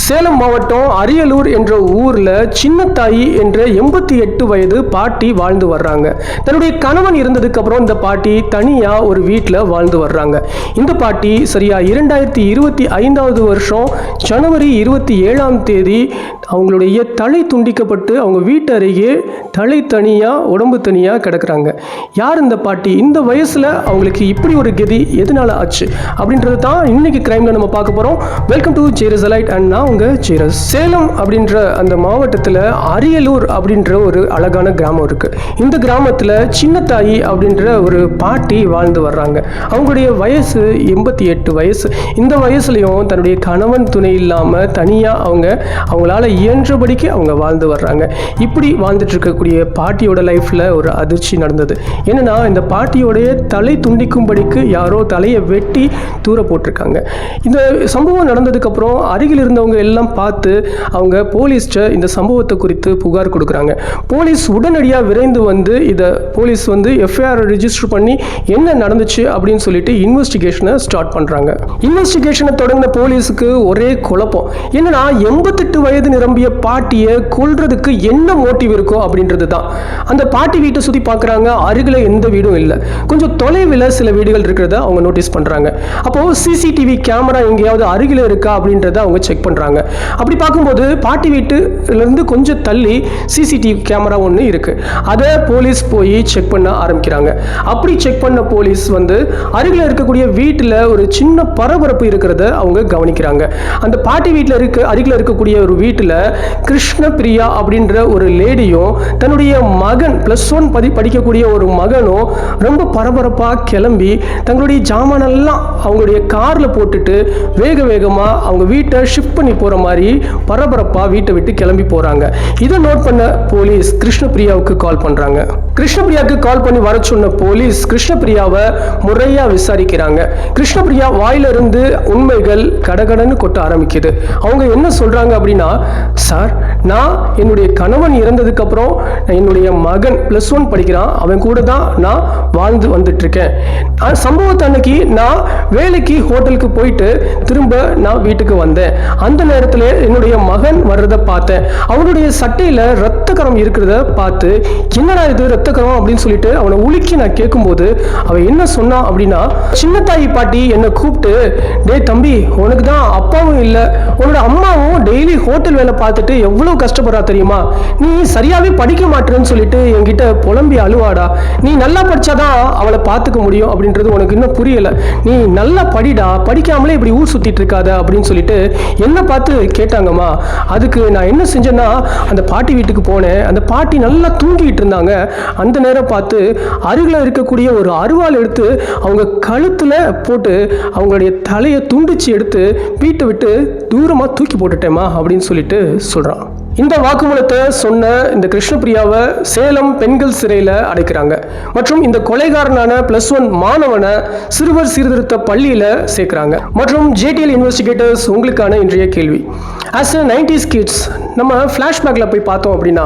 சேலம் மாவட்டம் அரியலூர் என்ற ஊரில் சின்னத்தாயி என்ற 88 வயது பாட்டி வாழ்ந்து வர்றாங்க. தன்னுடைய கணவன் இருந்ததுக்கு அப்புறம் இந்த பாட்டி தனியாக ஒரு வீட்டில் வாழ்ந்து வர்றாங்க. இந்த பாட்டி சரியா 2025 வருஷம் ஜனவரி 27ஆம் தேதி அவங்களுடைய தலை துண்டிக்கப்பட்டு அவங்க வீட்டு அருகே தலை தனியாக உடம்பு தனியாக கிடக்குறாங்க. யார் இந்த பாட்டி? இந்த வயசில் அவங்களுக்கு இப்படி ஒரு கதி எதனால ஆச்சு அப்படின்றது தான் இன்னைக்கு கிரைமில் நம்ம பார்க்க போகிறோம். வெல்கம் டு ஜெயரஸ் அலைட் அண்ட் நான் உங்கள் ஜெயரஸ். சேலம் அப்படின்ற அந்த மாவட்டத்தில் அரியலூர் அப்படின்ற ஒரு அழகான கிராமம் இருக்குது. இந்த கிராமத்தில் சின்னத்தாயி அப்படின்ற ஒரு பாட்டி வாழ்ந்து வர்றாங்க. அவங்களுடைய வயசு 88 வயசு. இந்த வயசுலையும் தன்னுடைய கணவன் துணை இல்லாமல் தனியாக அவங்களால இயன்றபடிக்கு அவங்க வாழ்ந்து வர்றாங்க. இப்படி வாழ்ந்துட்டு இருக்கக்கூடிய பாட்டியோட லைஃப்பில் ஒரு அதிர்ச்சி நடந்தது. என்னன்னா, இந்த பாட்டியோடைய தலை துண்டிக்கும்படிக்கு யாரோ தலையை வெட்டி தூர போட்டிருக்காங்க. இந்த சம்பவம் நடந்ததுக்கப்புறம் அருகில் இருந்தவங்க எல்லாம் பார்த்து அவங்க போலீஸ்ட இந்த சம்பவத்தை குறித்து புகார் கொடுக்குறாங்க. போலீஸ் உடனடியாக விரைந்து வந்து போலீஸ் எஃப்ஐஆர் ரிஜிஸ்டர் பண்ணி என்ன நடந்துச்சு அப்படின்னு சொல்லிட்டு இன்வெஸ்டிகேஷனை ஸ்டார்ட் பண்ணுறாங்க. இன்வெஸ்டிகேஷனை தொடங்கின போலீஸுக்கு ஒரே குழப்பம். என்னன்னா, 88 வயது நிரம்பிய பாட்டியை கொல்றதுக்கு என்ன மோட்டிவ் இருக்கோ அப்படின்றது தான். அந்த பாட்டி வீட்டை சுற்றி பார்க்குறாங்க. அருகில் எந்த வீடும் இல்லை. கொஞ்சம் தொலைவில் சில வீடுகள் இருக்கிறத அவங்க நோட்டீஸ் பண்ணுறாங்க. அப்போது சிசிடிவி கேமரா எங்கேயாவது அருகில் இருக்கா அப்படின்றத அவங்க செக் பண்ணுறாங்க. அப்படி பார்க்கும்போது பாட்டி வீட்டுலேருந்து கொஞ்சம் தள்ளி சிசிடிவி கேமரா ஒன்று இருக்குது. அதை போலீஸ் போய் செக் பண்ண ஆரம்பிக்கிறாங்க. அப்படி செக் பண்ண போலீஸ் அருகில் இருக்கக்கூடிய வீட்டில் ஒரு சின்ன பரபரப்பு இருக்கிறத அவங்க கவனிக்கிறாங்க. அந்த பாட்டி வீட்டில் அருகில் இருக்கக்கூடிய ஒரு வீட்டில் கிருஷ்ணபிரியா அப்படின்ற ஒரு லேடியும் தன்னுடைய மகன் +1 படிக்கக்கூடிய ஒரு மகனும் ரொம்ப பரபரப்பாக கிளம்பி தங்களுடைய ஜாமானெல்லாம் அவங்களுடைய காரில் போட்டுட்டு வேக வேகமாக அவங்க வீட்டை ஷிஃப்ட் பண்ணி போகிற மாதிரி பரபரப்பாக வீட்டை விட்டு கிளம்பி போகிறாங்க. இதை நோட் பண்ண போலீஸ் கிருஷ்ணபிரியாவுக்கு கால் பண்ணுறாங்க. கிருஷ்ணபிரியாவுக்கு கால் பண்ணி வர சொன்ன போலீஸ் கிருஷ்ணபிரியாவை முறையாக விசாரிக்கிறாங்க. கிருஷ்ணபிரியா வாயிலிருந்து உண்மைகள் கடகடன்னு கொட்ட ஆரம்பிக்குது. அவங்க என்ன சொல்கிறாங்க அப்படின்னா, சார், நான் என்னுடைய கணவன் இறந்ததுக்கு அப்புறம் என்னுடைய மகன் +1 படிக்கிறான். அவன் கூட தான் நான் வாழ்ந்து வந்துட்டு இருக்கேன். சம்பவத்தை அன்னைக்கு நான் வேலைக்கு ஹோட்டலுக்கு போயிட்டு திரும்ப நான் வீட்டுக்கு வந்தேன். அந்த நேரத்தில் என்னுடைய மகன் வர்றதை பார்த்தேன். அவனுடைய சட்டையில் ரத்தக்கரம் இருக்கிறத பார்த்து, என்னடா இது ரத்தக்கரம் அப்படின்னு சொல்லிட்டு அவனை உலுக்கி நான் கேட்கும்போது அவன் என்ன சொன்னான் அப்படின்னா, சின்னத்தாயி பாட்டி என்னை கூப்பிட்டு, டே தம்பி, உனக்கு தான் அப்பாவும் இல்லை, உன்னோட அம்மாவும் டெய்லி ஹோட்டல் வேலை பார்த்துட்டு எவ்வளவு கஷ்டப்படுறா தெரியுமா? நீ சரியாவே படிக்க மாட்டேன்னு சொல்லிட்டு என்கிட்ட புலம்பி அழுவாடா. நீ நல்லா படிச்சாதான் அவளை பார்த்துக்க முடியும் அப்படின்றது உனக்கு இன்னும் புரியல. நீ நல்லா படிடா, படிக்காமலே இப்படி ஊர் சுத்திட்டு இருக்காத அப்படின்னு சொல்லிட்டு என்ன பார்த்து கேட்டாங்கம்மா. அதுக்கு நான் என்ன செஞ்சேன்னா, அந்த பாட்டி வீட்டுக்கு போனேன். அந்த பாட்டி நல்லா தூங்கிட்டு இருந்தாங்க. அந்த நேரம் பார்த்து அருகில் இருக்கக்கூடிய ஒரு அருவாள் எடுத்து அவங்க கழுத்துல போட்டு அவங்களுடைய தலையை துண்டிச்சு எடுத்து வீட்டை விட்டு தூரமாக தூக்கி போட்டுட்டேம்மா அப்படின்னு சொல்லிட்டு சொல்றான். இந்த வாக்குமூலத்தை சொன்ன இந்த கிருஷ்ணபிரியாவை சேலம் பெண்கள் சிறையில் அடைக்கிறாங்க. மற்றும் இந்த கொலைகாரனான +1 மாணவனை சிறுவர் சீர்திருத்த பள்ளியில் சேர்க்குறாங்க. மற்றும் JTL இன்வெஸ்டிகேட்டர்ஸ் உங்களுக்கான இன்றைய கேள்வி, ஆஸ் எ 90s கிட்ஸ் நம்ம ஃப்ளாஷ்பேக்கில் போய் பார்த்தோம் அப்படின்னா,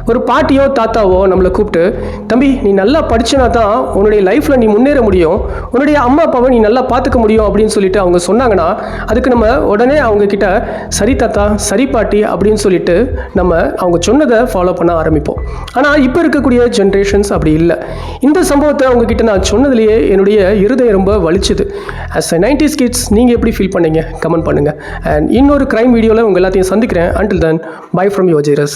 ஒரு பாட்டியோ தாத்தாவோ நம்மளை கூப்பிட்டு, தம்பி, நீ நல்லா படிச்சினா தான் உன்னுடைய லைஃப்பில் நீ முன்னேற முடியும், உன்னுடைய அம்மா அப்பாவை நீ நல்லா பார்த்துக்க முடியும் அப்படின்னு சொல்லிட்டு அவங்க சொன்னாங்கன்னா, அதுக்கு நம்ம உடனே அவங்க கிட்ட சரி தாத்தா, சரி பாட்டி அப்படின்னு சொல்லிட்டு நம்ம அவங்க சொன்னதை ஃபாலோ பண்ண ஆரம்பிப்போம். ஆனால் இப்போ இருக்கக்கூடிய ஜென்ரேஷன்ஸ் அப்படி இல்லை. இந்த சம்பவத்தை உங்ககிட்ட நான் சொன்னதுலேயே என்னுடைய இருதயம் ரொம்ப வலிச்சுது. ஆஸ் எ 90s கிட்ஸ் நீங்கள் எப்படி ஃபீல் பண்ணீங்க? கமெண்ட் பண்ணுங்கள். அண்ட் இன்னொரு கிரைம் வீடியோவில் உங்கள் எல்லாத்தையும் சந்திக்கிறேன். Until then, bye from your Jairas.